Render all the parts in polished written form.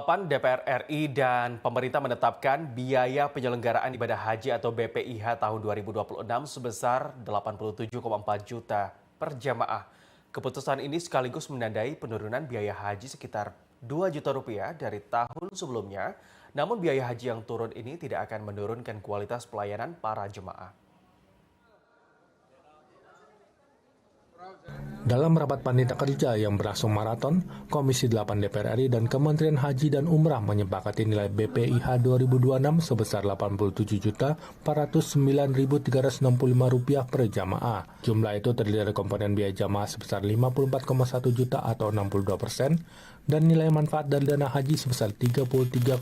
8 DPR RI dan pemerintah menetapkan biaya penyelenggaraan ibadah haji atau BPIH tahun 2026 sebesar 87,4 juta per jamaah. Keputusan ini sekaligus menandai penurunan biaya haji sekitar 2 juta rupiah dari tahun sebelumnya. Namun biaya haji yang turun ini tidak akan menurunkan kualitas pelayanan para jemaah. Dalam rapat panitia kerja yang berlangsung maraton, Komisi 8 DPR RI dan Kementerian Haji dan Umrah menyepakati nilai BPIH 2026 sebesar Rp87.409.365 per jamaah. Jumlah itu terdiri dari komponen biaya jamaah sebesar 54,1 juta atau 62% dan nilai manfaat dari dana haji sebesar 33,2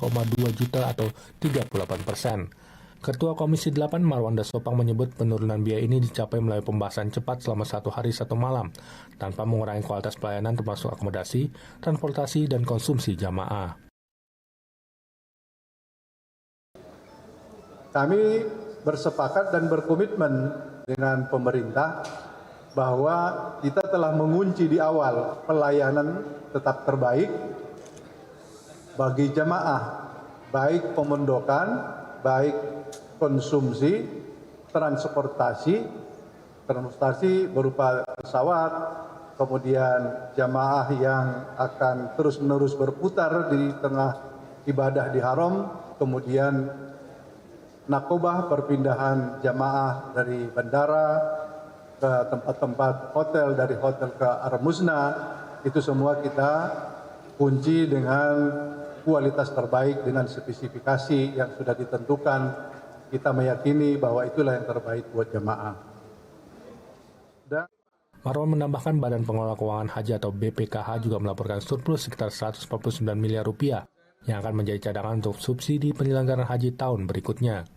juta atau 38%. Ketua Komisi 8 Marwanda Sopang menyebut penurunan biaya ini dicapai melalui pembahasan cepat selama 1 hari 1 malam, tanpa mengurangi kualitas pelayanan termasuk akomodasi, transportasi, dan konsumsi jamaah. Kami bersepakat dan berkomitmen dengan pemerintah bahwa kita telah mengunci di awal pelayanan tetap terbaik bagi jamaah, baik pemondokan, baik konsumsi, transportasi berupa pesawat, kemudian jamaah yang akan terus-menerus berputar di tengah ibadah di haram, kemudian nakobah perpindahan jamaah dari bandara ke tempat-tempat hotel, dari hotel ke Ar-Musna, itu semua kita kunci dengan kualitas terbaik dengan spesifikasi yang sudah ditentukan. Kita meyakini bahwa itulah yang terbaik buat jamaah. Marwan menambahkan Badan Pengelola Keuangan Haji atau BPKH juga melaporkan surplus sekitar 149 miliar rupiah yang akan menjadi cadangan untuk subsidi penyelenggaraan haji tahun berikutnya.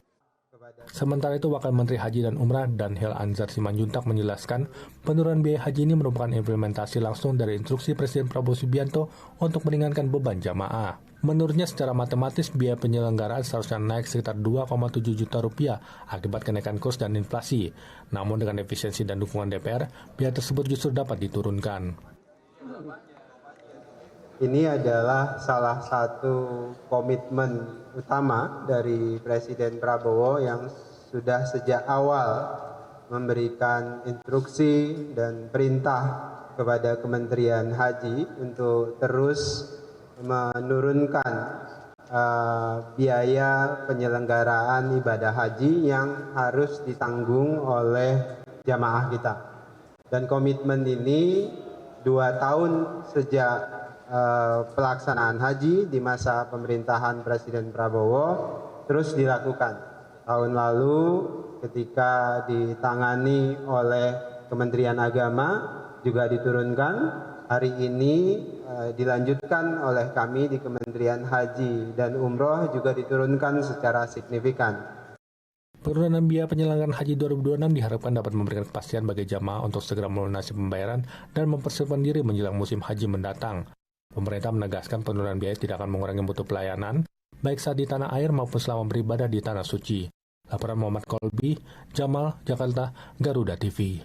Sementara itu, Wakil Menteri Haji dan Umrah Danhil Anzar Simanjuntak menjelaskan penurunan biaya haji ini merupakan implementasi langsung dari instruksi Presiden Prabowo Subianto untuk meringankan beban jamaah. Menurutnya, secara matematis biaya penyelenggaraan seharusnya naik sekitar 2,7 juta rupiah akibat kenaikan kurs dan inflasi. Namun dengan efisiensi dan dukungan DPR, biaya tersebut justru dapat diturunkan. Ini adalah salah satu komitmen utama dari Presiden Prabowo yang sudah sejak awal memberikan instruksi dan perintah kepada Kementerian Haji untuk terus menurunkan biaya penyelenggaraan ibadah haji yang harus ditanggung oleh jamaah kita. Dan komitmen ini 2 tahun sejak pelaksanaan haji di masa pemerintahan Presiden Prabowo terus dilakukan. Tahun lalu ketika ditangani oleh Kementerian Agama juga diturunkan, hari ini dilanjutkan oleh kami di Kementerian Haji dan Umroh juga diturunkan secara signifikan. Penurunan biaya penyelenggaraan haji 2026 diharapkan dapat memberikan kepastian bagi jamaah untuk segera melunasi pembayaran dan mempersiapkan diri menjelang musim haji mendatang. Pemerintah menegaskan penurunan biaya tidak akan mengurangi mutu pelayanan, baik saat di tanah air maupun selama beribadah di tanah suci. Laporan Muhammad Kolbi, Jamal, Jakarta, Garuda TV.